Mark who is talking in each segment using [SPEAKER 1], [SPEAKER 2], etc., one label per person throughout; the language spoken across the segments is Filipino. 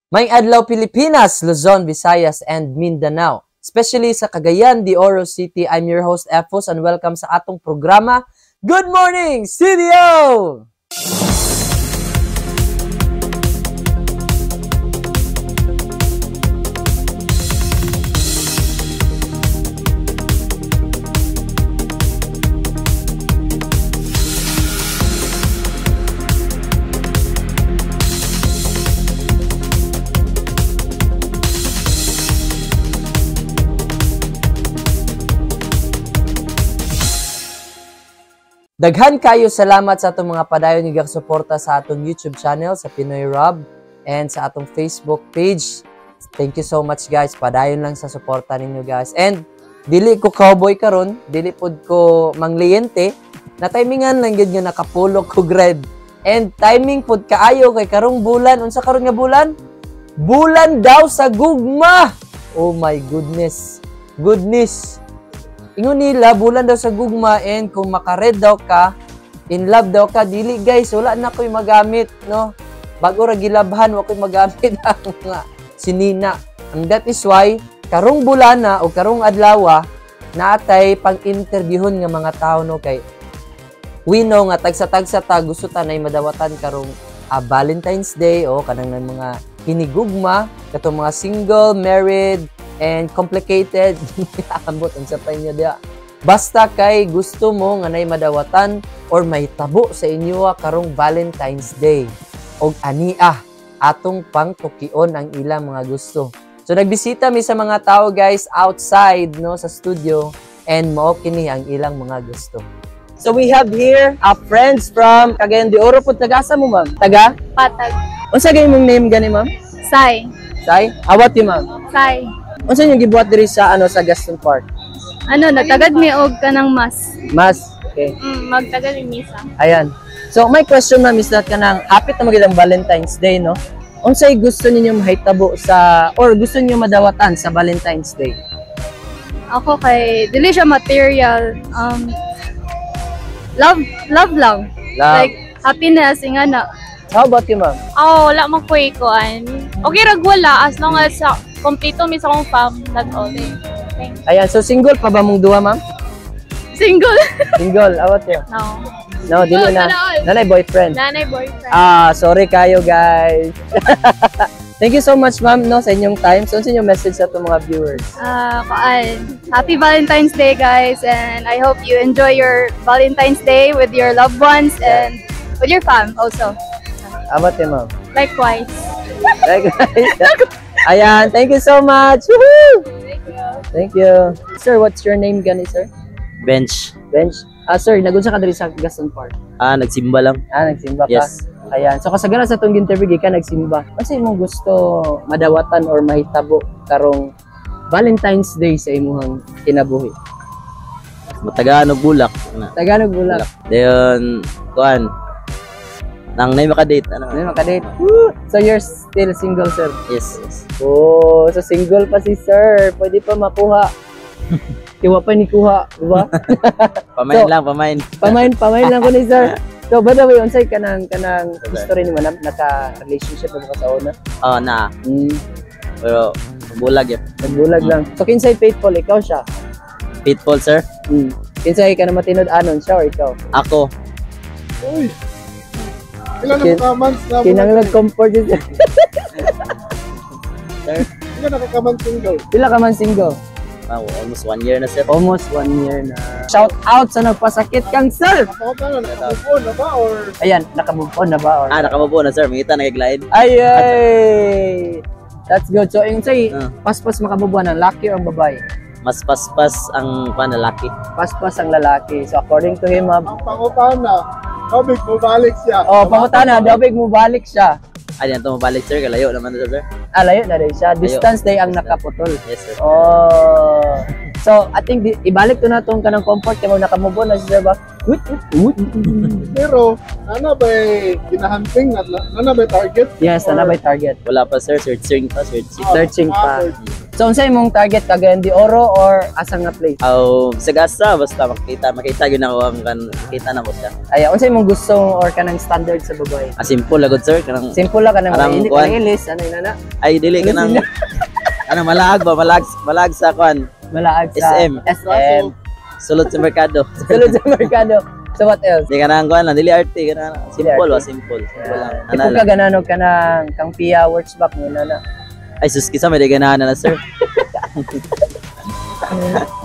[SPEAKER 1] May adlaw Pilipinas, Luzon, Visayas, and Mindanao. Especially sa Cagayan de Oro City, I'm your host, Efos, and welcome sa atong programa, Good Morning, CDO! Daghan kayo salamat sa atong mga padayon nga suporta sa atong YouTube channel sa Pinoy Rob and sa atong Facebook page. Thank you so much guys. Padayon lang sa suporta ninyo guys. And dili ko cowboy karon, dili pod ko mangliyente. Na timingan lang gyud nga nakapulog ko grade. And timing pod kaayo kay karong bulan. Unsa karon nga bulan? Bulan daw sa gugma. Oh my goodness. Ingon nila, bulan daw sa gugma, and kung makared daw ka, in love daw ka, dili guys, wala na ko'y magamit, no? Bago ra gilabhan, wala ko'y magamit ang mga sinina. And that is why, karong bulana o karong adlaw, naatay pang-interviewon nga mga tao, no? Kay, we know nga, tagsa-tagsa ta, gusto ta na madawatan karong Valentine's Day, o kanang mga hinigugma, katong mga single, married, and complicated. Ambot ang sapay niya dia. Basta kay gusto mo nga nay madawatan or may tabo sa inyo karong Valentine's Day. Og ania atong pangtukion ang ilang mga gusto. So nagbisita mi sa mga tao guys outside no sa studio and mao kini ang ilang mga gusto. So we have here friends from Cagayan de Oro. Pud taga sa mo ma'am? Taga?
[SPEAKER 2] Patag.
[SPEAKER 1] Unsa gay mong name gani ma'am?
[SPEAKER 2] Sai.
[SPEAKER 1] Sai? Awat ti ma'am?
[SPEAKER 2] Sai.
[SPEAKER 1] Unsa yung gibuhat diri sa sa Gaston Park?
[SPEAKER 2] Nagtagad mi og kanang mas.
[SPEAKER 1] Mas. Okay.
[SPEAKER 2] Magtagad mi misa.
[SPEAKER 1] Ayan. So my question ma'am is that kanang hapit na magid ang Valentine's Day no? Unsay gusto ninyo mahitabo sa or gusto niyo madawatan sa Valentine's Day?
[SPEAKER 2] Ako kay dili siya material. Love lang.
[SPEAKER 1] Love.
[SPEAKER 2] Like happiness ingana.
[SPEAKER 1] How about you ma'am?
[SPEAKER 3] Wala man ko ikuan. Okay rag wala as long as kompleto mi sa akong fam, that's all.
[SPEAKER 1] Ayan, so single pa ba mong duha ma'am?
[SPEAKER 3] Single.
[SPEAKER 1] Single, awat yun.
[SPEAKER 3] No.
[SPEAKER 1] No, dili na. Nanay boyfriend.
[SPEAKER 3] Nanay boyfriend.
[SPEAKER 1] Sorry kayo guys. Thank you so much ma'am no sa inyong time. So sa inyong message sa itong mga viewers?
[SPEAKER 2] Happy Valentine's Day guys, and I hope you enjoy your Valentine's Day with your loved ones and with your fam also.
[SPEAKER 1] Awat yun ma'am.
[SPEAKER 3] Likewise.
[SPEAKER 1] Ayan, thank you so much. Woohoo! Thank you. Sir, what's your name gani, sir?
[SPEAKER 4] Bench.
[SPEAKER 1] Bench. Sir, nagunsa ka diri sa Gaston Park?
[SPEAKER 4] Nagsimba lang.
[SPEAKER 1] Nagsimba ka?
[SPEAKER 4] Yes.
[SPEAKER 1] Ayan. So, kasagaran sa itong interview, ka nagsimba. Kasi imong gusto madawatan or mahitabo karong Valentine's Day sa imong kinabuhi?
[SPEAKER 4] Tagalog bulak.
[SPEAKER 1] Tagalog bulak.
[SPEAKER 4] Dayon, kuan. Nang nay makadate.
[SPEAKER 1] Nay makadate. So, you're still single, sir?
[SPEAKER 4] Yes.
[SPEAKER 1] Oh, so single pa si sir. Pwede pa makuha. Kiwa pa ni kuha, di ba?
[SPEAKER 4] Pamain lang, pamain.
[SPEAKER 1] Pamain lang ko ni sir. So, by the way, unsay kanang history ni mo naka-relationship mo sa una?
[SPEAKER 4] Na. Pero bulag yun.
[SPEAKER 1] Nagbulag lang. So, kinsay faithful, ikaw siya?
[SPEAKER 4] Faithful, sir?
[SPEAKER 1] Kinsay ka na matinod-anon, siya or ikaw?
[SPEAKER 4] Ako.
[SPEAKER 5] Uy! Ilan na months na
[SPEAKER 1] kinang comfort yun.
[SPEAKER 4] Sir?
[SPEAKER 5] Ilan na single?
[SPEAKER 1] Pila ka man single?
[SPEAKER 4] Almost 1 year na, sir.
[SPEAKER 1] Almost 1 year na. Shout out sa nagpasakit kang sir!
[SPEAKER 5] Nakamove on na ba or?
[SPEAKER 1] Ayan, nakamove on na ba or?
[SPEAKER 4] Nakamove on na, sir. Mangita, nag-glide.
[SPEAKER 1] Ay! That's good. So, yung say, paspas makabubuan ng lalaki or babae?
[SPEAKER 4] Mas paspas ang lalaki.
[SPEAKER 1] Paspas ang lalaki. So, according to him,
[SPEAKER 5] ang pangupahan na, Dobig mo balik siya.
[SPEAKER 1] Pangutana, Dobig mo balik siya.
[SPEAKER 4] Yan to mabalik, sir. Kalayo naman na, sir.
[SPEAKER 1] Layo na rin siya. Distance day ang nakaputol.
[SPEAKER 4] Yes, sir.
[SPEAKER 1] So, I think, ibalik to na itong kanang comfort. Kaya mo nakamove on na siya ba?
[SPEAKER 5] Pero, ano ba ginahunting? Ano ba target?
[SPEAKER 1] Yes,
[SPEAKER 5] Or-
[SPEAKER 1] na by target.
[SPEAKER 4] Wala pa sir, searching pa, searching.
[SPEAKER 1] Searching pa.
[SPEAKER 5] searching.
[SPEAKER 1] So, unsay imong target Cagayan de Oro or asa nga place?
[SPEAKER 4] Aw, sagasa basta makita yun ako ang makita na ko siya.
[SPEAKER 1] Ay, unsay imong gusto or kanang standard sa babae?
[SPEAKER 4] Simple lagod sir, kanang
[SPEAKER 1] Simple lang kanang
[SPEAKER 4] Parang
[SPEAKER 1] hindi
[SPEAKER 4] kuwan.
[SPEAKER 1] ka ilis, ano inana?
[SPEAKER 4] ay dili kanang ano malaag ba, malaag sa kwan.
[SPEAKER 1] Malaag sa
[SPEAKER 4] SM.
[SPEAKER 1] SM.
[SPEAKER 4] Sulod sa merkado.
[SPEAKER 1] Sulod sa merkado. So what else?
[SPEAKER 4] Di ka nang kuhan lang, dili arte ka na. Simple ba, simple. Simple lang. Ano
[SPEAKER 1] Ikaw
[SPEAKER 4] lang.
[SPEAKER 1] ka gananog ka ng kang Pia works back mo na.
[SPEAKER 4] Ay sus, kisa may di ganahan na sir.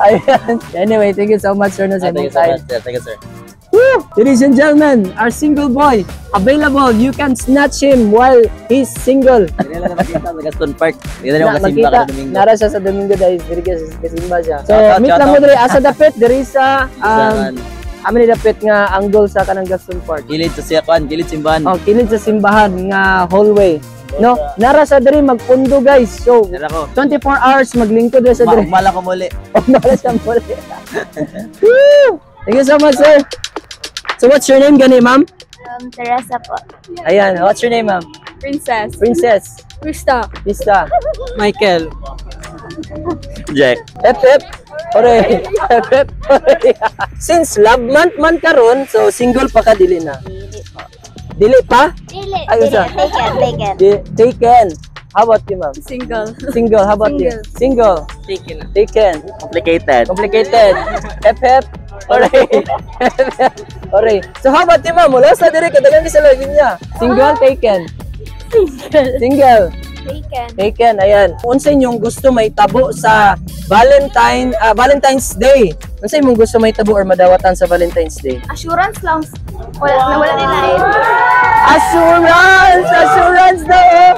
[SPEAKER 1] Ayan. Anyway, thank you so much sir na sa
[SPEAKER 4] Thank
[SPEAKER 1] imong
[SPEAKER 4] you so
[SPEAKER 1] time.
[SPEAKER 4] much sir, thank you sir.
[SPEAKER 1] Woo! Ladies and gentlemen, our single boy available. You can snatch him while he's single.
[SPEAKER 4] Hindi lang nakita sa Gaston Park. Hindi na
[SPEAKER 1] Na,
[SPEAKER 4] makasimba
[SPEAKER 1] magkita,
[SPEAKER 4] ka Domingo.
[SPEAKER 1] nara siya sa Domingo dahil diri ka sa Kasimba siya. So,
[SPEAKER 4] Shout out,
[SPEAKER 1] meet
[SPEAKER 4] shout
[SPEAKER 1] lang mo
[SPEAKER 4] out.
[SPEAKER 1] diri asa dapit diri sa
[SPEAKER 4] Saan?
[SPEAKER 1] amin dapit nga angle sa kanang Gaston Park.
[SPEAKER 4] Gilid sa siya kwan, gilid simbahan.
[SPEAKER 1] Oh, kilid sa simbahan nga hallway. No, nara sa diri magpundo guys. So,
[SPEAKER 4] Dala ko.
[SPEAKER 1] 24 hours maglingkod diri sa diri.
[SPEAKER 4] Umala ko muli.
[SPEAKER 1] Oh, nara siya muli. Woo! Thank you so much, sir. So, what's your name gani, ma'am?
[SPEAKER 2] Teresa po.
[SPEAKER 1] Ayan, what's your name, ma'am?
[SPEAKER 3] Princess.
[SPEAKER 1] Princess.
[SPEAKER 3] Krista.
[SPEAKER 1] Lista.
[SPEAKER 3] Michael.
[SPEAKER 4] Jack.
[SPEAKER 1] Hep, hep. Hooray. Hep, hep. Hooray. Since love month man karon, so single pa ka dili na. Dili pa?
[SPEAKER 2] Dili.
[SPEAKER 1] Ayun sa.
[SPEAKER 2] Taken.
[SPEAKER 1] Taken. How about you, ma'am?
[SPEAKER 3] Single.
[SPEAKER 1] Single. How about you? Single.
[SPEAKER 3] Taken.
[SPEAKER 1] Taken.
[SPEAKER 4] Complicated.
[SPEAKER 1] Complicated. Hep, hep. Hooray. Hep, hep. Hooray. So how about you, ma'am? Wala sa diri kadagan sa live niya. Single, taken. Single.
[SPEAKER 2] Taken.
[SPEAKER 1] Taken, ayan. Unsa inyong gusto may tabo sa Valentine's Day? Unsa imong gusto may tabo or madawatan sa Valentine's Day?
[SPEAKER 2] Assurance lang. Wala nila eh.
[SPEAKER 1] Assurance! Assurance daw! Oh.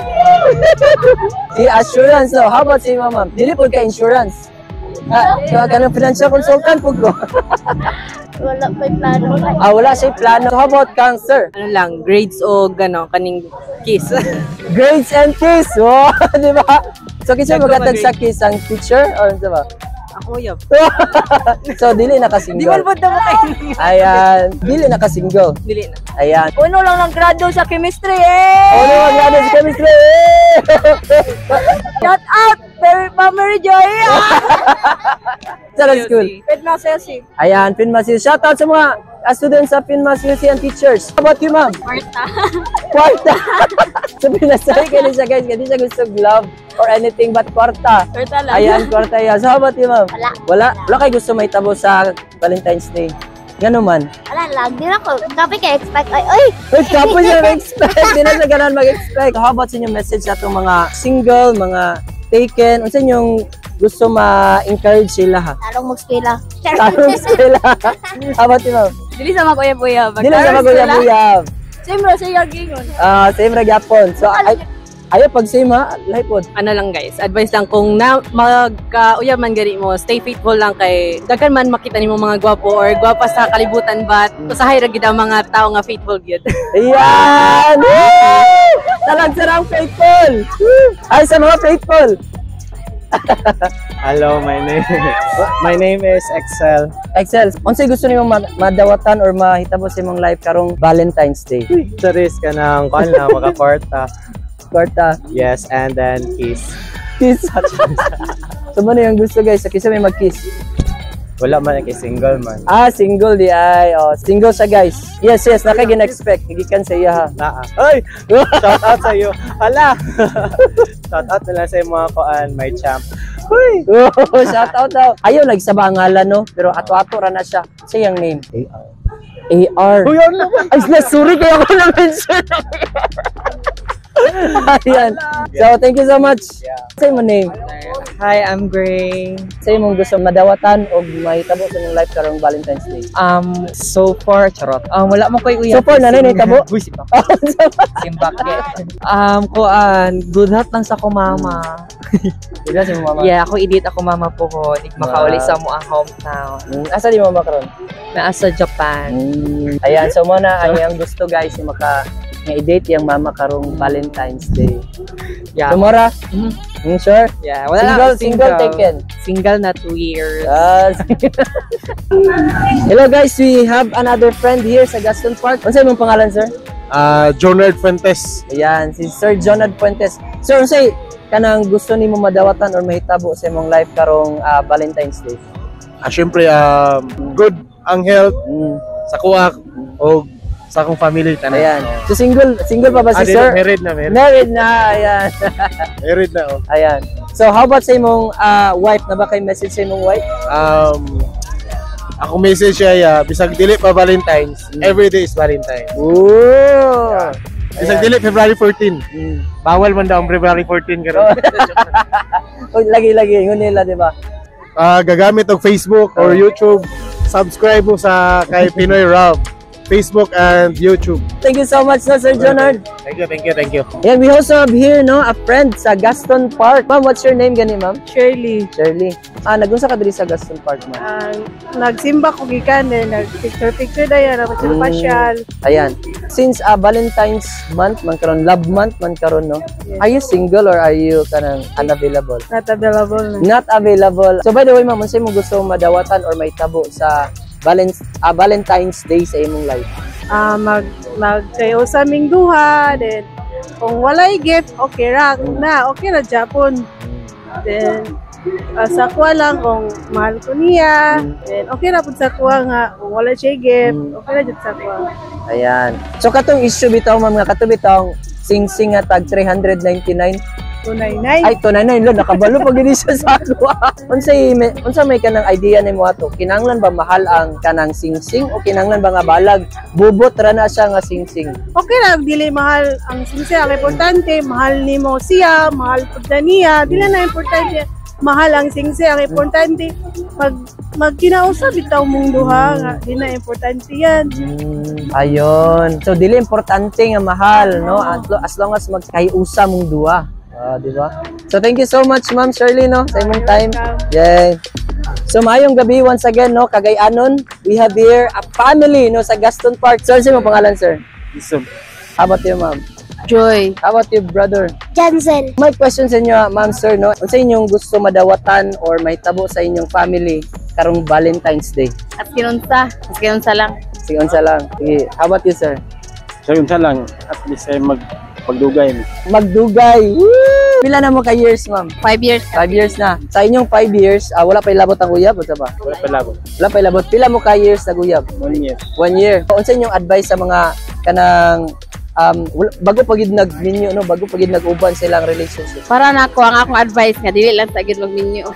[SPEAKER 1] Si assurance daw. How about si ma'am? Dili po ka insurance. So, kanang financial consultant po ko.
[SPEAKER 2] Wala pa plano.
[SPEAKER 1] Wala siya plano. So, how about cancer?
[SPEAKER 6] Ano lang, grades o gano, kaning kiss.
[SPEAKER 1] Grades and kiss! Wow! Di ba? So, kasi magatag sa kiss ang teacher? Or ano ba?
[SPEAKER 6] Ako yun.
[SPEAKER 1] So, dili na ka-single.
[SPEAKER 6] Di malbot na mo kayo.
[SPEAKER 1] Ayan. Dili na ka-single.
[SPEAKER 6] Dili na.
[SPEAKER 1] Ayan.
[SPEAKER 6] Uno lang ng grado sa chemistry eh!
[SPEAKER 1] Oh, no, maganda si chemistry!
[SPEAKER 6] Shout out! Mary Joy!
[SPEAKER 1] Sa school.
[SPEAKER 6] Pwede na Ceci.
[SPEAKER 1] Ayan, Pinmas UC. Shout out sa mga students sa Pinmas UC and teachers. How about you, ma'am? Kwarta. So, pinasay ka siya, guys. Hindi siya gusto love or anything but kwarta.
[SPEAKER 6] Kwarta lang.
[SPEAKER 1] Ayan, kwarta yan. So, how about you, ma'am?
[SPEAKER 2] Wala.
[SPEAKER 1] Wala? Wala kayo gusto may tabo sa Valentine's Day? Gano'n man.
[SPEAKER 2] Wala lang. Di na ko. Tapi ka expect. Ay!
[SPEAKER 1] Wait, tapos niya mag-expect. Hindi na siya ganun mag-expect. So, how about sa inyong message sa itong mga single, mga taken? Ano sa inyong gusto ma-encourage sila, ha?
[SPEAKER 2] Tarong mag-skila.
[SPEAKER 1] Tarong sila. How about you, ma'am?
[SPEAKER 6] Dili sa mga kuya-kuya.
[SPEAKER 1] Hindi na siya maguyab-uyab.
[SPEAKER 6] Siyempre, siya gingon.
[SPEAKER 1] Same ra gyapon. So, ayaw pag same ha, lahi pod.
[SPEAKER 6] Ano lang guys, advice lang kung magka-uyab man gani mo, stay faithful lang kay daghan man makita nimo mga gwapo or gwapa sa kalibutan but usahay ra gid ang mga tao nga faithful gyud.
[SPEAKER 1] Ayan! Woo! Sarang faithful! Woo! Ay, sa mga faithful!
[SPEAKER 7] Hello, my name is Excel.
[SPEAKER 1] Excel, unsay gusto nimo madawatan or mahitabo sa imong life karong Valentine's Day?
[SPEAKER 7] Charis ka ng kuan na maka-kwarta.
[SPEAKER 1] Kwarta,
[SPEAKER 7] Yes, and then kiss.
[SPEAKER 1] kiss. So, mo yung gusto guys, sa kisa may mag-kiss.
[SPEAKER 7] Wala man kay single man.
[SPEAKER 1] Single di ay. Oh, single siya guys. Yes, nakagin-expect. Higikan sa iya ha.
[SPEAKER 7] Naa. Ay! Shout out sa iyo. Hala. Shout out nila sa mga kuan, my champ.
[SPEAKER 1] Uy! Shout out daw. Ayaw, nagsaba ang ngalan, no? Pero ato-ato ra na siya. Sa yung name? AR.
[SPEAKER 7] Uy, ano ba?
[SPEAKER 1] Ay, sorry kaya ako na-mention. Ayan. So, thank you so much. Say mo name.
[SPEAKER 6] Hi, I'm Gray.
[SPEAKER 1] Say mong gusto madawatan o mahitabo sa mong life karong Valentine's Day.
[SPEAKER 6] So far, charot. Wala mo koy
[SPEAKER 1] So far, nanay nahitabo?
[SPEAKER 6] Buisip ako. Simbak. Good heart lang sa ko mama.
[SPEAKER 1] Diba si mama?
[SPEAKER 6] Yeah, ako edit ako mama po ko. Makauli sa mo ang hometown.
[SPEAKER 1] Asa di mama karon?
[SPEAKER 6] Naa sa Japan.
[SPEAKER 1] Ayan, so muna ang iyang gusto guys, yung nga i-date yung mama karong Valentine's Day.
[SPEAKER 6] Yeah.
[SPEAKER 1] Tomorrow, Sure?
[SPEAKER 6] Yeah,
[SPEAKER 1] Single taken.
[SPEAKER 6] Single na 2 years.
[SPEAKER 1] Hello guys, we have another friend here sa Gaston Park. Ano sa imong pangalan, sir?
[SPEAKER 5] Jonard Fuentes.
[SPEAKER 1] Ayan, si Sir Jonard Fuentes. Sir, ano say, kanang gusto ni mo madawatan or mahitabo sa imong life karong Valentine's Day?
[SPEAKER 5] Siyempre, good ang health
[SPEAKER 1] Mm.
[SPEAKER 5] sa kuwak o sa akong family.
[SPEAKER 1] Ayan. So single pa ba si Sir?
[SPEAKER 5] Married na.
[SPEAKER 1] Married na, ayan.
[SPEAKER 5] Married na, oh.
[SPEAKER 1] Ayan. So how about sa imong wife? Na ba kay message sa imong wife?
[SPEAKER 5] Ako message siya, bisag dili pa Valentine's, every day is Valentine's.
[SPEAKER 1] Ooh!
[SPEAKER 5] Bisag dili February 14. Bawal man daw ang February 14 karon.
[SPEAKER 1] Lagi-lagi, yun nila, di ba?
[SPEAKER 5] Gagamit og Facebook or YouTube. Subscribe mo sa kay Pinoy Rob. Facebook and YouTube.
[SPEAKER 1] Thank you so much, no, Sir Jonard.
[SPEAKER 5] Thank you.
[SPEAKER 1] And we also have here, no, a friend sa Gaston Park. Ma'am, what's your name gani, ma'am?
[SPEAKER 6] Shirley.
[SPEAKER 1] Shirley. Nagunsa ka diri sa Gaston Park, ma'am?
[SPEAKER 6] Nagsimba ko gikan din, nag-picture dayan, pasyal.
[SPEAKER 1] Ayan. Since Valentine's month, man karon, love month man karon, no?
[SPEAKER 6] Yes.
[SPEAKER 1] Are you single or are you kanang unavailable?
[SPEAKER 6] Not available na.
[SPEAKER 1] Not available. So by the way, ma'am, unsay mo gusto madawatan or may tabo sa Valentine's Day sa imong life?
[SPEAKER 6] Magkayo sa aming duha, then kung walay gift, okay ra Japon. Then sa kuha lang kung mahal ko niya, then okay ra pud sa kuha nga kung wala siya gift, okay ra jud sa kuha.
[SPEAKER 1] Ayan. So katong issue bitaw, ma'am, nga kato bitaw sing-sing nga tag 399.
[SPEAKER 6] 299.
[SPEAKER 1] Ay, 299 lo, nakabalo pag gini siya sa ako. Unsa may kanang idea nimo ato? Kinahanglan ba mahal ang kanang sing-sing o kinahanglan ba nga balag bubot ra na siya nga sing-sing?
[SPEAKER 6] Okay lang, dili mahal ang sinsya. Ang importante, mahal nimo siya, mahal pud niya. Dili na importante, mahal ang sinsya. Ang importante, magkinausap bitaw mong duha nga, di na importante yan.
[SPEAKER 1] Ayun. So dili importante nga mahal, no? As long as magkaiusa mong duha. Di ba? So thank you so much, Ma'am Shirley, no, sa imong time. Yay. So maayong gabi once again, no, Cagayanon. We have here a family, no, sa Gaston Park. Sir, sa imong pangalan, sir?
[SPEAKER 5] Isum.
[SPEAKER 1] How about you, ma'am?
[SPEAKER 6] Joy.
[SPEAKER 1] How about you, brother?
[SPEAKER 2] Jensen.
[SPEAKER 1] My question sa inyo, ma'am, sir, no, unsa inyong gusto madawatan or may tabo sa inyong family karong Valentine's Day?
[SPEAKER 3] At kinunsa lang.
[SPEAKER 1] Sige, unsa lang. Sige. How about you, sir?
[SPEAKER 7] So yun lang, at least ay magdugay.
[SPEAKER 1] Magdugay. Woo! Pila na mo ka years, ma'am?
[SPEAKER 3] 5 years.
[SPEAKER 1] 5 years na. Sa inyong 5 years, wala pa ilabot ang uyab, unsa ba?
[SPEAKER 7] Wala pa labot.
[SPEAKER 1] Wala pa ilabot. Pila mo ka years na uyab?
[SPEAKER 7] 1 year.
[SPEAKER 1] 1 year. Unsa inyong advice sa mga kanang bago pagid nagminyo, no, bago pagid nag-uban silang relationship?
[SPEAKER 3] Para na ako, ang akong advice nga, dili lang sa gid magminyo.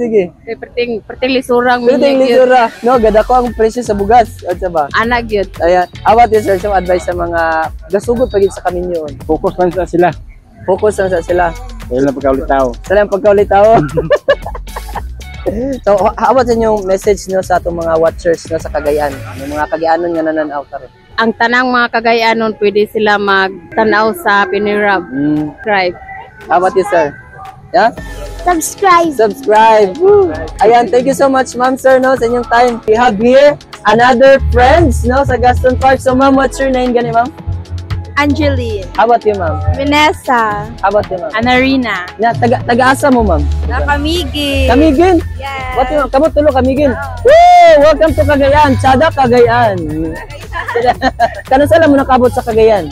[SPEAKER 3] Sige. Perting lisurang
[SPEAKER 1] Pero ting
[SPEAKER 3] minyo.
[SPEAKER 1] lisura. No, gada ko ang presyo sa bugas. Unsa ba?
[SPEAKER 3] Anak yun.
[SPEAKER 1] Ayan. Awat yun, sir, some advice sa mga gasugod pagid sa kaminyo.
[SPEAKER 7] Focus lang sa sila.
[SPEAKER 1] Focus lang sa sila.
[SPEAKER 7] Dahil na pagkaulit tao.
[SPEAKER 1] Sa lang pagkaulitaw. So, awat sa inyong message, no, sa atong mga watchers, no, sa Cagayan. Yung mga Cagayanon nga nananaw karon.
[SPEAKER 3] Ang tanang mga Cagayanon, pwede sila magtanaw sa Pinoy Rob. Subscribe.
[SPEAKER 1] Awat yun, sir. Yeah? Subscribe. Woo. Ayan, thank you so much, ma'am, sir, no, sa inyong time. We have here another friends, no, sa Gaston Park. So, ma'am, what's your name gani, ma'am?
[SPEAKER 2] Angeline.
[SPEAKER 1] How about you, ma'am?
[SPEAKER 2] Vanessa.
[SPEAKER 1] How about you, ma'am?
[SPEAKER 3] Anarina.
[SPEAKER 1] Taga-asa mo, ma'am?
[SPEAKER 2] Nakamigi.
[SPEAKER 1] Kamigin?
[SPEAKER 2] Yes.
[SPEAKER 1] What you, kamo tulo Kamigin? Woo! Welcome to Cagayan. Chada Cagayan. Kano sala mo nakabot sa Cagayan?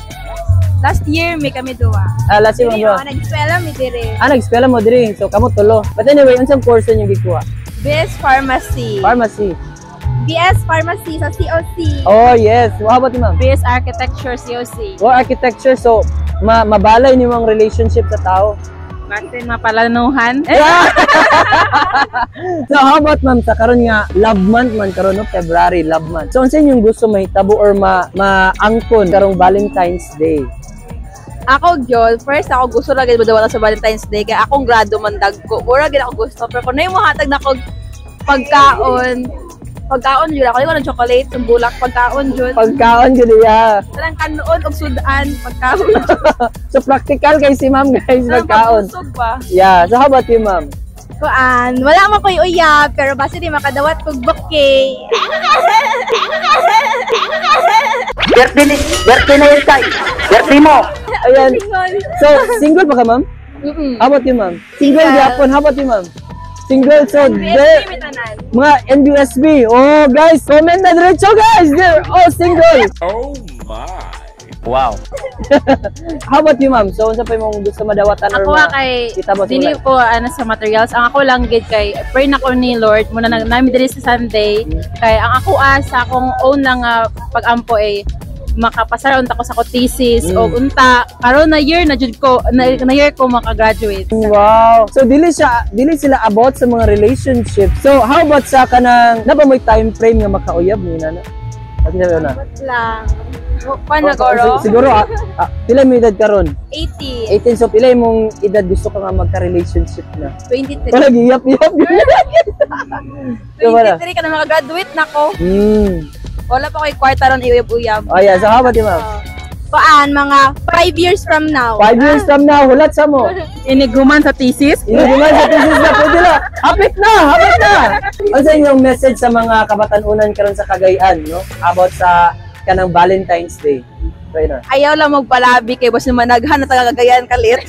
[SPEAKER 2] Last year, may kami duwa.
[SPEAKER 1] Last year mo.
[SPEAKER 2] Nag-eskwela mi dire.
[SPEAKER 1] Nag-eskwela mo diri. So kamo tulo. But anyway, unsang course niyo gikuha?
[SPEAKER 2] BS Pharmacy.
[SPEAKER 1] Pharmacy.
[SPEAKER 2] BS Pharmacy sa COC.
[SPEAKER 1] Oh, yes. How about you, ma'am?
[SPEAKER 3] BS Architecture COC.
[SPEAKER 1] Oh, architecture. So, mabalay niyo ang relationship sa tao.
[SPEAKER 3] Martin mapalanuhan.
[SPEAKER 1] So, how about, ma'am, sa karon nga love month man karon, no, February love month. So, unsa inyong gusto mahitabo or maangkon karong Valentine's Day?
[SPEAKER 8] Ako, Jol, first ako gusto na gid madawala sa Valentine's Day kaya akong grado man dagko. Mura gid ako gusto pero kung nay mo hatag na kog pagkaon yun ako ng chocolate, ng bulak, pagkaon yun.
[SPEAKER 1] Pagkaon gid ya.
[SPEAKER 8] Talang kanuon og sudan, pagkaon.
[SPEAKER 1] So practical kay si ma'am, guys, pagkaon.
[SPEAKER 8] Busog ba?
[SPEAKER 1] Yeah, so how about you, ma'am?
[SPEAKER 8] Kuan, wala man ko'y uyab, pero basta di makadawat kog bouquet.
[SPEAKER 1] Birthday na yun, Tay. Birthday mo. Ayan. So, single pa ka, ma'am? How about you, ma'am? Single Japon. How about you, ma'am? Single. So, there, mga NBSB. Oh, guys, comment na diretso, guys. They're all single.
[SPEAKER 9] Oh my.
[SPEAKER 4] Wow.
[SPEAKER 1] How about you, ma'am? So, unsa pa yung gusto madawatan or
[SPEAKER 3] Ako kay
[SPEAKER 1] kita mo
[SPEAKER 3] dili ko sa materials. Ang ako lang gid kay pray na ko ni Lord muna nami diri sa Sunday kay ang ako sa akong own lang pag-ampo makapasaron ta ko sa ko thesis o unta karon na year na jud ko na year ko maka-graduate.
[SPEAKER 1] Wow. So dili sila about sa mga relationship. So how about sa kanang naba mo'y time frame nga makauyab ni nana? At na
[SPEAKER 8] Lang.
[SPEAKER 1] Siguro pila mo edad karon?
[SPEAKER 8] 18.
[SPEAKER 1] 18. So pila imong edad gusto ka nga magka-relationship na?
[SPEAKER 8] 23.
[SPEAKER 1] Wala giyap. So wala.
[SPEAKER 8] 23 ka na maka-graduate na ko. Wala pa ko'y kwarta ron iuyab-uyab.
[SPEAKER 1] Oh yeah, so how about you, ma'am?
[SPEAKER 8] Paan, mga 5 years from now.
[SPEAKER 1] 5 years from now, hulat sa mo.
[SPEAKER 3] Iniguman sa thesis.
[SPEAKER 1] Iniguman sa thesis na, pwede na. Hapit na. Ano sa inyong message sa mga kabatanunan karon sa Cagayan, no? About sa kanang Valentine's Day. Right na.
[SPEAKER 8] Ayaw lang magpalabi kay boss managhan na tagagayan kalit.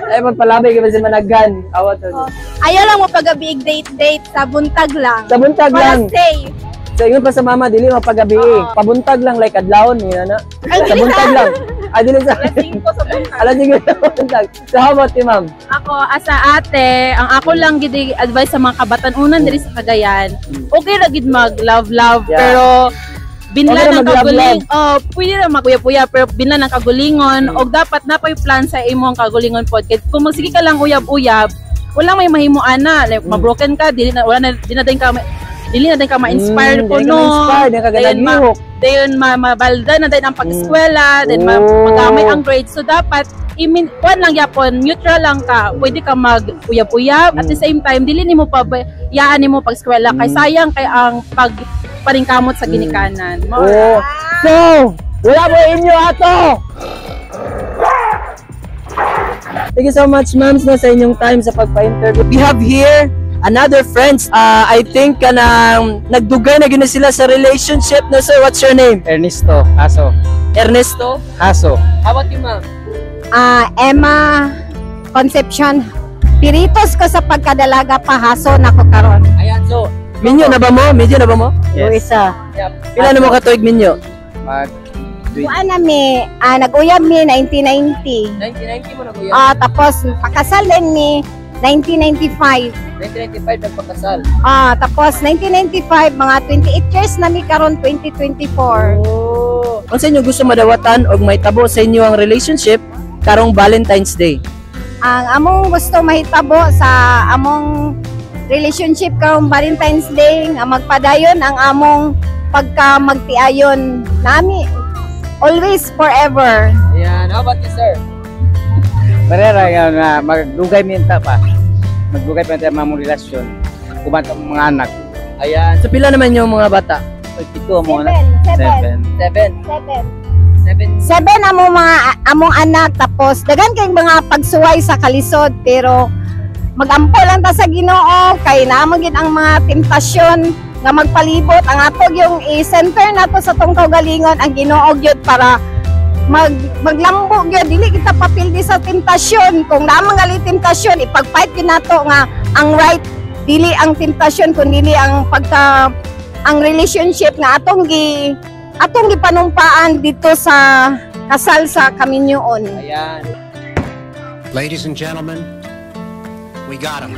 [SPEAKER 1] Ay, magpalabay ka ba si Managan? Awat to.
[SPEAKER 8] Ayaw lang mo pag-abig date sa buntag lang.
[SPEAKER 1] Sa buntag lang.
[SPEAKER 8] Para safe.
[SPEAKER 1] So, yun pa sa mama, dili mapagabi. Pabuntag lang, like adlawon, yun na. Sa buntag lang. Dili sa...
[SPEAKER 8] Alas 5 sa buntag.
[SPEAKER 1] Alas 5 sa buntag. So, how about you, ma'am?
[SPEAKER 3] Ako asa ate, ang ako lang gid advice sa mga kabatanunan diri sa Cagayan. Okay ra gid mag love
[SPEAKER 1] Yeah.
[SPEAKER 3] pero binlan
[SPEAKER 1] Okay
[SPEAKER 3] ng
[SPEAKER 1] mag-love-love.
[SPEAKER 3] kaguling. Pwede na magkuya-puya pero binlan ng kagulingon og dapat na pay plan sa imong kagulingon pod. Kung magsige ka lang uyab-uyab, wala may mahimo ana, like mabroken ka, dili na din ka ma-inspire ko no.
[SPEAKER 1] Di ka ganagihok.
[SPEAKER 3] Dayon mabalda na din ang pag-eskwela, then magamay ang grades. So dapat kuan lang yapon, neutral lang ka. Pwede ka mag-uyab-uyab at the same time dili nimo pa yaan nimo pag-eskwela kay sayang kay ang paringkamot sa ginikanan.
[SPEAKER 1] Oh. So, wala mo inyo ato. Thank you so much, ma'am, sa inyong time sa pagpa-interview. We have here another friends. I think nagdugay na gina sila sa relationship na. Sir, what's your name?
[SPEAKER 4] Ernesto Haso.
[SPEAKER 1] Ernesto?
[SPEAKER 4] Haso.
[SPEAKER 1] How about you, ma'am?
[SPEAKER 10] Emma Concepcion. Piritos ko sa pagkadalaga pahaso na ko karon.
[SPEAKER 1] Ayan, so, minyo na ba mo? Medyo na ba mo?
[SPEAKER 4] Yes.
[SPEAKER 10] Isa.
[SPEAKER 1] Pila na mo katuig minyo?
[SPEAKER 10] Kuan nami, nag-uyab mi 1990.
[SPEAKER 1] 1990 mo nag-uyab?
[SPEAKER 10] Tapos pakasal din mi 1995.
[SPEAKER 1] 1995 nagpakasal.
[SPEAKER 10] Tapos 1995, mga 28 years na mi karon 2024.
[SPEAKER 1] Oh. Ano sa inyo gusto madawatan o may tabo sa inyo ang relationship karong Valentine's Day?
[SPEAKER 10] Ang among gusto mahitabo sa among relationship karong Valentine's Day nga magpadayon ang among pagka magtiayon nami always forever.
[SPEAKER 1] Ayan, how about you, sir?
[SPEAKER 4] Barera nga magdugay minta pa. Magdugay pa tayo mga relasyon. Kumanta mga anak.
[SPEAKER 1] Ayan. So pila naman yung mga bata?
[SPEAKER 4] Ito mo na.
[SPEAKER 10] 7. 7 among anak tapos dagan kay mga pagsuway sa kalisod pero magampo lang ta sa Ginoo kay naamagid ang mga temptasyon nga magpalibot ang atog yung i-center nato sa tong kaugalingon ang Ginoo gyud para maglambo gyud dili kita papildi sa temptasyon kung naamang gali temptasyon ipagfight gyud nato nga ang right dili ang temptasyon kun dili ang ang relationship nga atong gipanumpaan dito sa kasal sa Kaminyoon.
[SPEAKER 1] Ayan.
[SPEAKER 9] Ladies and gentlemen, we got him.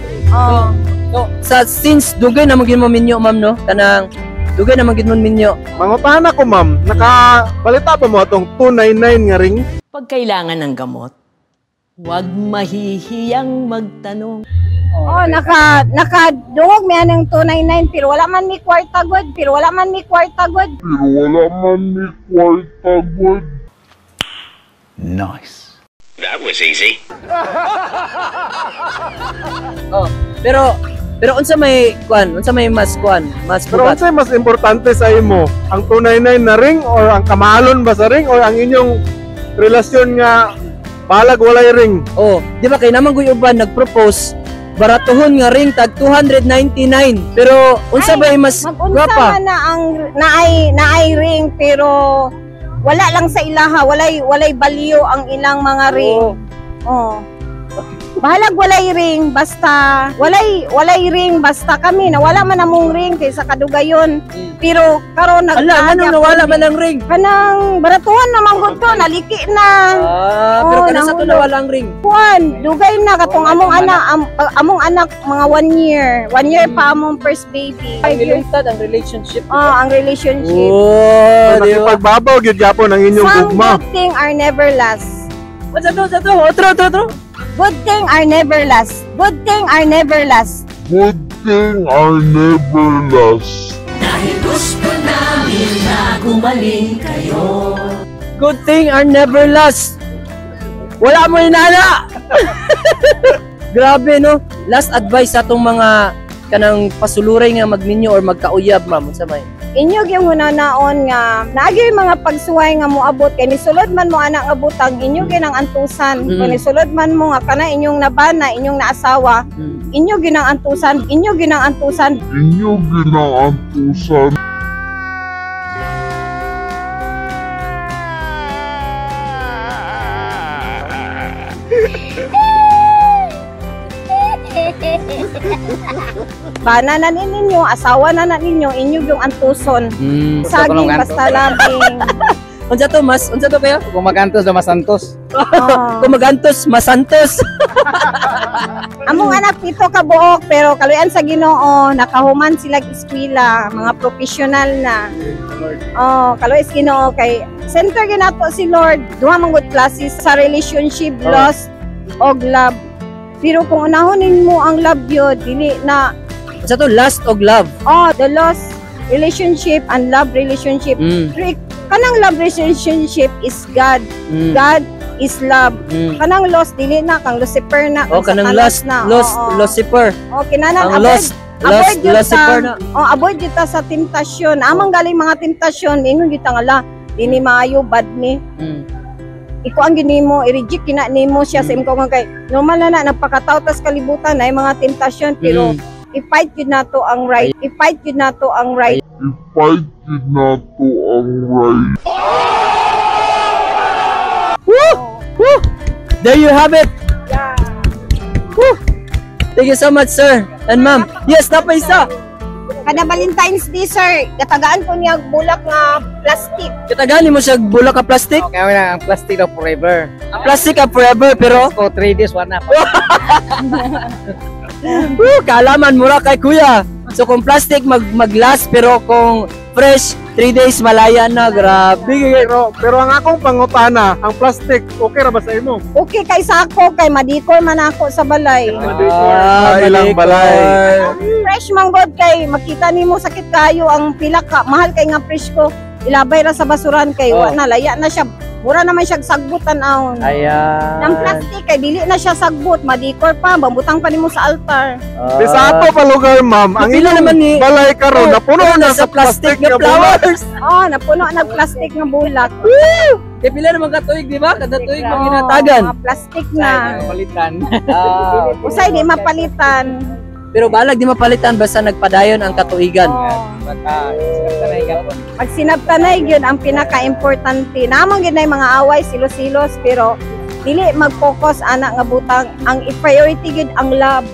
[SPEAKER 1] So, since dugay na magin mo minyo, ma'am, no? Kanang dugay na magin mo minyo.
[SPEAKER 5] Mangupahan ako, ma'am. Nakabalita pa mo itong 299 nga ring?
[SPEAKER 11] Pag kailangan ng gamot, huwag mahihiyang magtanong.
[SPEAKER 10] Nakadungog mi anang 299 pero wala man mi kwarta god.
[SPEAKER 9] Nice. That was easy.
[SPEAKER 1] Pero unsa may mas
[SPEAKER 5] Pero
[SPEAKER 1] bugat?
[SPEAKER 5] unsay mas importante sa imo? Ang 299 na ring or ang kamalon ba sa ring or ang inyong relasyon nga balag walay ring?
[SPEAKER 1] Di ba kay naman guy uban nag-propose baratuhon nga ring tag 299. Pero unsa ba mas
[SPEAKER 10] Mag-unsa
[SPEAKER 1] gwapa?
[SPEAKER 10] man na ang naay ring pero wala lang sa ilaha, walay balyo ang ilang mga ring. Oh. Bahalag walay ring basta walay ring basta kami na wala man among ring kay sa kadugayon. Pero karon
[SPEAKER 1] Ano nawala man ang ring?
[SPEAKER 10] kanang baratuhan naman gud ko naliki na.
[SPEAKER 1] Pero
[SPEAKER 10] Oh,
[SPEAKER 1] kana sa to
[SPEAKER 10] nahulog.
[SPEAKER 1] nawala ang ring.
[SPEAKER 10] Kuan, dugay na katong among anak mga 1 year. 1 year pa among first baby. 5 years.
[SPEAKER 1] Limited ang relationship.
[SPEAKER 10] Ang relationship.
[SPEAKER 1] Oh, di ba?
[SPEAKER 5] Pagbabaw gyud gyapon ang inyong
[SPEAKER 10] Some
[SPEAKER 5] gugma.
[SPEAKER 10] good thing are never last.
[SPEAKER 1] Sa to. Otro.
[SPEAKER 10] Good thing are never last. Good thing are never last.
[SPEAKER 12] Good thing are never last.
[SPEAKER 11] Dahil gusto namin na gumaling kayo.
[SPEAKER 1] Good thing are never last. Wala mo inana. Grabe no. Last advice sa atong mga kanang pasuluray nga magminyo or magkauyab, ma'am, unsa may?
[SPEAKER 10] Inyo gyud hunanaon nga naagi mga pagsuway nga moabot kay nisulod man mo anak nga butang inyo ginang antusan. Kung nisulod man mo nga kana inyong nabana, inyong naasawa, inyo ginang antusan.
[SPEAKER 12] Inyo ginaantusan.
[SPEAKER 10] Bana na ninyo, asawa na ninyo, inyo yung antuson. Saging basta labing.
[SPEAKER 1] Unsa to mas? Unsa to kayo?
[SPEAKER 4] Kung magantos na masantos.
[SPEAKER 1] Kung magantos, masantos.
[SPEAKER 10] Among anak pito ka buok pero kaluyan sa Ginoo nakahuman sila eskwela, mga professional na. Kaluy sa Ginoo kay center ginato si Lord. Duha man gud classes sa relationship, lost og love. Pero kung unahonin mo ang love yun, dili na.
[SPEAKER 1] Unsa to lust og love?
[SPEAKER 10] The lost relationship and love relationship. Kanang love relationship is God. God is love. Kanang lost dili na kang Lucifer na.
[SPEAKER 1] Kanang lost na. Lucifer.
[SPEAKER 10] Kinanan
[SPEAKER 1] ang lost. Lucifer na.
[SPEAKER 10] Avoid kita sa temptasyon. Amang galing mga temptasyon, ingon kita nga la, dini maayo bad me. Iko ang ginimo, i-reject kina nimo siya sa imong kay normal na nagpakataw tas kalibutan na mga temptasyon pero i-fight yun nato ang right. I-fight yun nato ang right.
[SPEAKER 1] Woo! There you have it.
[SPEAKER 10] Yeah.
[SPEAKER 1] Woo! Thank you so much, sir and ma'am. Yes, napay isa.
[SPEAKER 10] Kada Valentine's Day, sir, katagaan ko niya bulak nga plastic.
[SPEAKER 1] Katagaan mo siya bulak ka plastic?
[SPEAKER 4] Okay, ang plastic of forever.
[SPEAKER 1] Plastic of forever, pero?
[SPEAKER 4] So, 3 days, wala pa.
[SPEAKER 1] Kaalaman mura kay kuya. So kung plastic mag-last pero kung fresh 3 days malaya na. Grabe.
[SPEAKER 5] Pero ang akong pangutana, ang plastic okay ra ba sa imo?
[SPEAKER 10] Okay kay sako kay madikor man ako sa balay.
[SPEAKER 5] Ilang balay.
[SPEAKER 10] Fresh man god kay makita nimo sakit kayo ang pila ka mahal kay nga fresh ko. Ilabay ra sa basuran kay wa na laya na siya. Mura naman siya sagbutan ahon.
[SPEAKER 1] Ayan.
[SPEAKER 10] Nang plastic kay dili na siya sagbut, madikor pa, bambutang pa nimo sa altar.
[SPEAKER 5] Di sa ato pa lugar, ma'am, ang
[SPEAKER 1] Pila
[SPEAKER 5] ilang
[SPEAKER 1] naman ni
[SPEAKER 5] balay karon napuno na
[SPEAKER 1] sa plastic nga flowers.
[SPEAKER 10] Napuno na plastic nga bulak.
[SPEAKER 1] Kaya pila naman katuig, di ba? Kada tuig mang ginatagan.
[SPEAKER 10] Mga plastic na.
[SPEAKER 4] Mapalitan.
[SPEAKER 10] Usay di mapalitan.
[SPEAKER 1] Pero balag di mapalitan basta nagpadayon ang katuigan.
[SPEAKER 4] Baka, sinagtanay ka po.
[SPEAKER 10] Pag sinabtanay yun ang pinaka-importante. Namang yun na yung mga away, silos-silos, pero dili mag-focus anak nga butang. Ang i-priority yun ang love.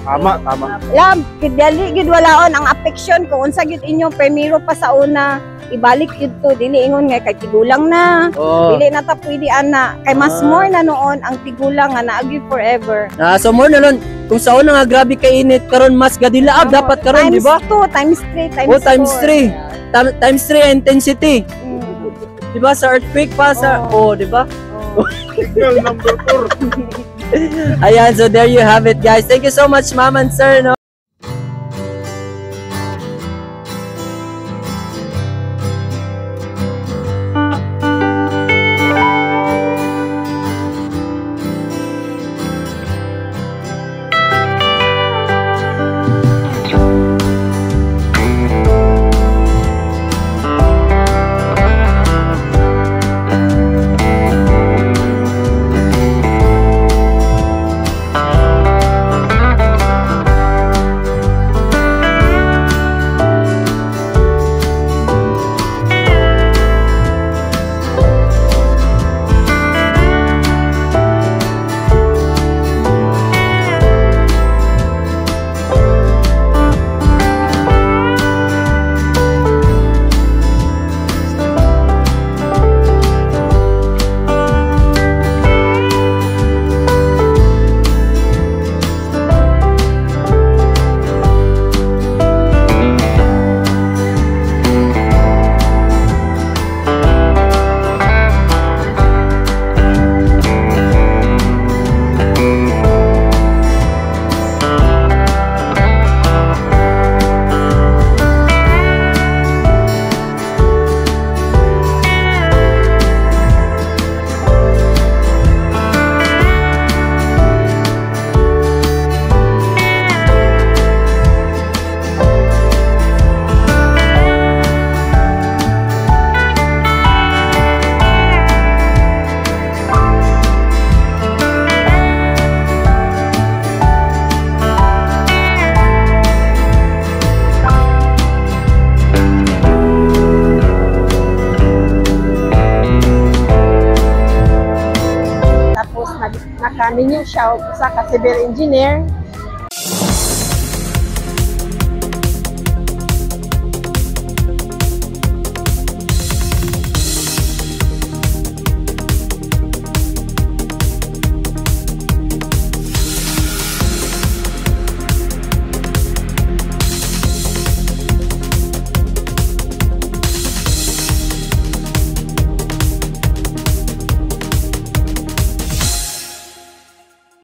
[SPEAKER 5] Tama.
[SPEAKER 10] Love, dili yun walaon ang affection kung unsa yun inyo primero pa sa una. Ibalik yun to, dili ingon nga kay tigulang na. Dili na ta pwede ana. Kay mas more na noon ang tigulang nga naagi forever.
[SPEAKER 1] So more na nun, kung sa una nga grabe kainit, karon mas gadilaab dapat karon, di ba?
[SPEAKER 10] Times 2, times 3,
[SPEAKER 1] times 3. Times 3 intensity. Di ba sa earthquake pa sa di ba?
[SPEAKER 5] Signal number 4.
[SPEAKER 1] Ayan, so there you have it, guys. Thank you so much, ma'am and sir, no?
[SPEAKER 6] ninyo siya og usa ka civil engineer